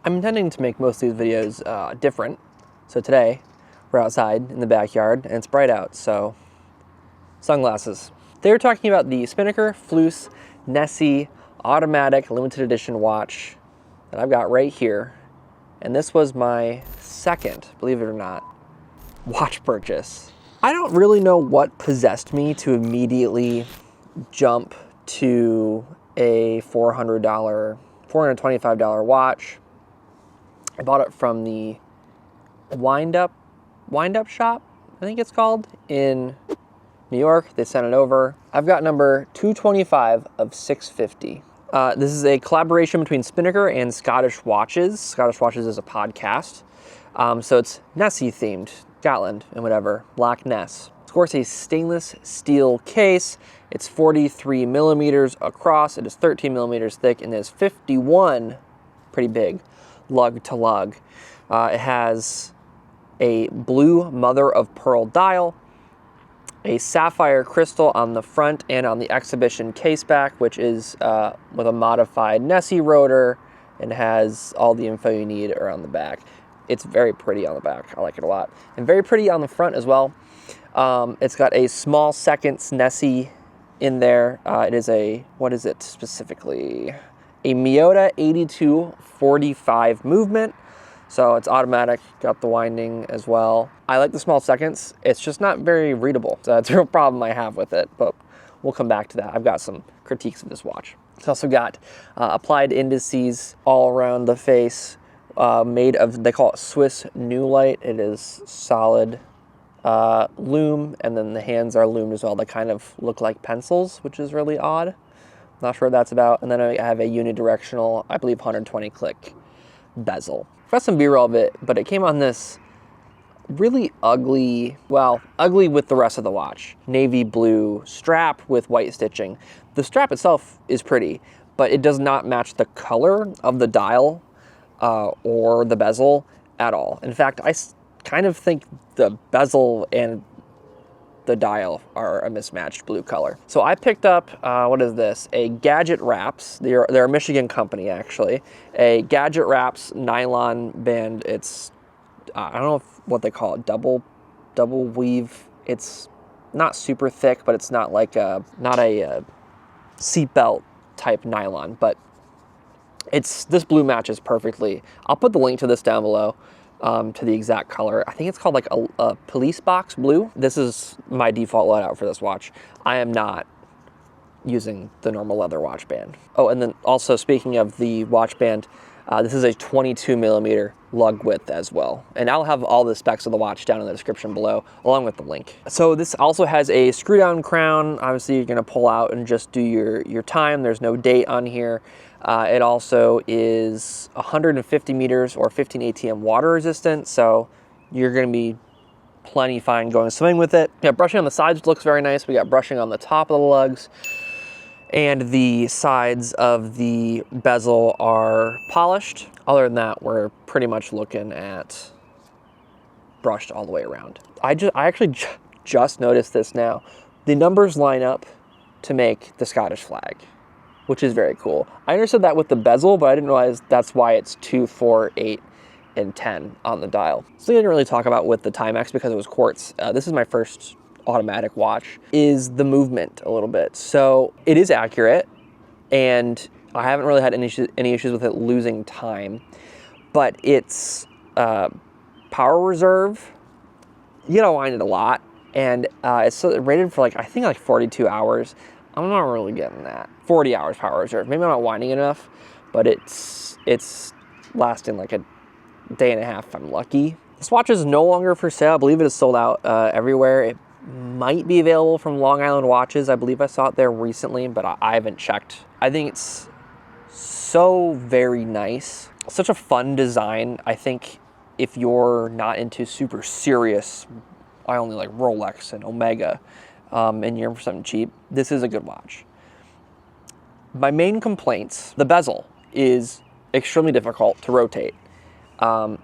I'm intending to make most of these videos different. So today, we're outside in the backyard and it's bright out, so sunglasses. They were talking about the Spinnaker Fleuss Nessie automatic limited edition watch that I've got right here. And this was my second, believe it or not, watch purchase. I don't really know what possessed me to immediately jump to a $425 watch. I bought it from the wind up shop, I think it's called, in New York. They sent it over. I've got number 225 of 650. This is a collaboration between Spinnaker and Scottish Watches. Scottish Watches is a podcast. So it's Nessie themed, Scotland and whatever, Black Ness. Of course, a stainless steel case. It's 43 millimeters across. It is 13 millimeters thick and is 51, pretty big, lug to lug. It has a blue mother of pearl dial, a sapphire crystal on the front and on the exhibition case back, which is with a modified Nessie rotor and has all the info you need around the back. It's very pretty on the back. I like it a lot. And very pretty on the front as well. It's got a small seconds Nessie in there. It is a, what is it specifically? A Miyota 8245 movement. So it's automatic, got the winding as well. I like the small seconds. It's just not very readable. So that's a real problem I have with it, but we'll come back to that. I've got some critiques of this watch. It's also got applied indices all around the face, made of, they call it Swiss newlite. It is solid lume, and then the hands are lumed as well. They kind of look like pencils, which is really odd. Not sure what that's about. And then I have a unidirectional, I believe 120 click bezel. I've got some B-roll of it, but it came on this really ugly, well, ugly with the rest of the watch. Navy blue strap with white stitching. The strap itself is pretty, but it does not match the color of the dial or the bezel at all. In fact, I kind of think the bezel and the dial are a mismatched blue color. So I picked up, what is this? A Gadget Wraps. They're a Michigan company, actually. A Gadget Wraps nylon band. It's, I don't know what they call it, double weave. It's not super thick, but it's not like not a seatbelt type nylon, but this blue matches perfectly. I'll put the link to this down below. To the exact color. I think it's called like a police box blue. This is my default loadout for this watch. I am not using the normal leather watch band. Oh, and then also speaking of the watch band, this is a 22 millimeter lug width as well. And I'll have all the specs of the watch down in the description below, along with the link. So this also has a screw down crown. Obviously you're gonna pull out and just do your time. There's no date on here. It also is 150 meters or 15 ATM water resistant, so you're going to be plenty fine going swimming with it. Yeah, brushing on the sides looks very nice. We got brushing on the top of the lugs, and the sides of the bezel are polished. Other than that, we're pretty much looking at brushed all the way around. I actually just noticed this now. The numbers line up to make the Scottish flag, which is very cool. I understood that with the bezel, but I didn't realize that's why it's 2, 4, 8, and 10 on the dial. Something I didn't really talk about with the Timex because it was quartz. This is my first automatic watch, is the movement a little bit. So it is accurate, and I haven't really had any issues with it losing time, but it's power reserve. You gotta wind it a lot, and it's rated for I think 42 hours. I'm not really getting that. 40 hours power reserve. Maybe I'm not winding enough, but it's lasting like a day and a half if I'm lucky. This watch is no longer for sale. I believe it is sold out everywhere. It might be available from Long Island Watches. I believe I saw it there recently, but I haven't checked. I think it's so very nice. Such a fun design. I think if you're not into super serious, I only like Rolex and Omega, and you're for something cheap, this is a good watch. My main complaints, the bezel is extremely difficult to rotate.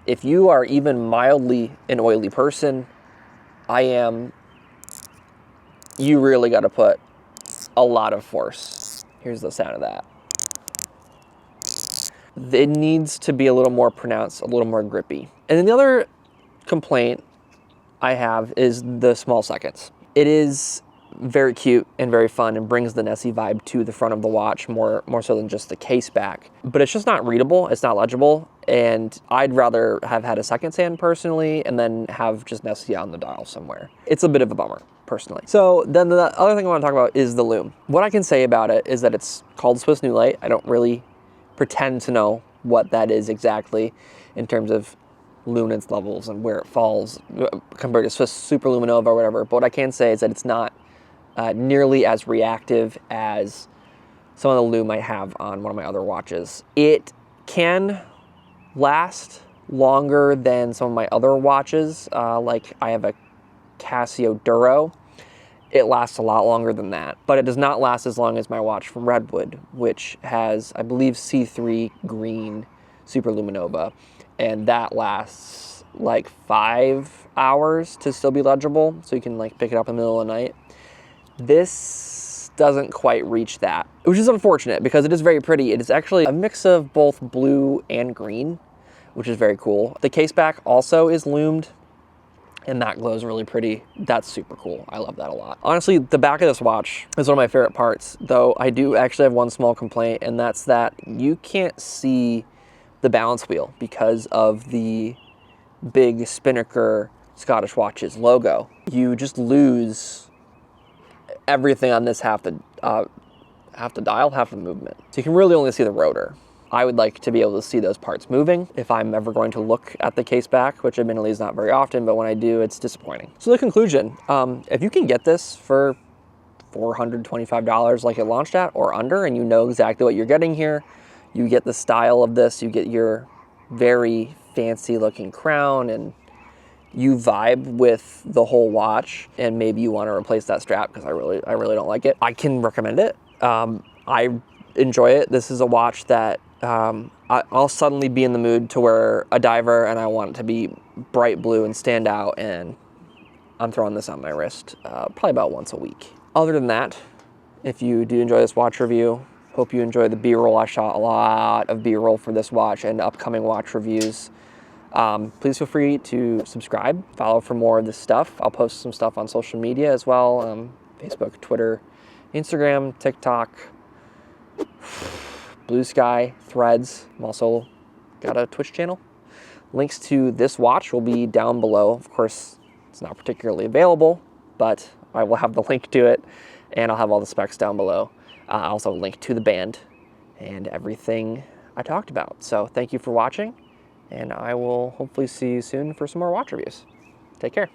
If you are even mildly an oily person, you really got to put a lot of force. Here's the sound of that. It needs to be a little more pronounced, a little more grippy. And then the other complaint I have is the small seconds. It is very cute and very fun and brings the Nessie vibe to the front of the watch more so than just the case back. But it's just not readable, it's not legible, and I'd rather have had a seconds hand personally and then have just Nessie on the dial somewhere. It's a bit of a bummer, personally. So then the other thing I want to talk about is the Lume. What I can say about it is that it's called Swiss newlite. I don't really pretend to know what that is exactly in terms of luminance levels and where it falls compared to Swiss superluminova or whatever. But what I can say is that it's not nearly as reactive as some of the Lume might have on one of my other watches. It can last longer than some of my other watches. Like I have a Casio Duro. It lasts a lot longer than that, but it does not last as long as my watch from Redwood, which has, I believe, C3 green superluminova, and that lasts like 5 hours to still be legible, so you can like pick it up in the middle of the night. This doesn't quite reach that, which is unfortunate because it is very pretty. It is actually a mix of both blue and green, which is very cool. The case back also is lumed, and that glows really pretty. That's super cool. I love that a lot. Honestly, the back of this watch is one of my favorite parts, though I do actually have one small complaint, and that's that you can't see the balance wheel because of the big Spinnaker Scottish Watches logo. You just lose everything on this half the dial, half the movement. So you can really only see the rotor. I would like to be able to see those parts moving if I'm ever going to look at the case back, which admittedly is not very often, but when I do, it's disappointing. So the conclusion, if you can get this for $425 like it launched at or under, and you know exactly what you're getting here, you get the style of this, you get your very fancy looking crown, and you vibe with the whole watch, and maybe you want to replace that strap because I really don't like it, I can recommend it. I enjoy it. This is a watch that I'll suddenly be in the mood to wear a diver and I want it to be bright blue and stand out, and I'm throwing this on my wrist probably about once a week. Other than that, if you do enjoy this watch review, hope you enjoy the B-roll. I shot a lot of B-roll for this watch and upcoming watch reviews. Please feel free to subscribe, follow for more of this stuff. I'll post some stuff on social media as well, Facebook, Twitter, Instagram, TikTok, Blue Sky, Threads. I'm also got a Twitch channel. Links to this watch will be down below. Of course, it's not particularly available, but I will have the link to it, and I'll have all the specs down below. Also a link to the band and everything I talked about. So thank you for watching, and I will hopefully see you soon for some more watch reviews. Take care.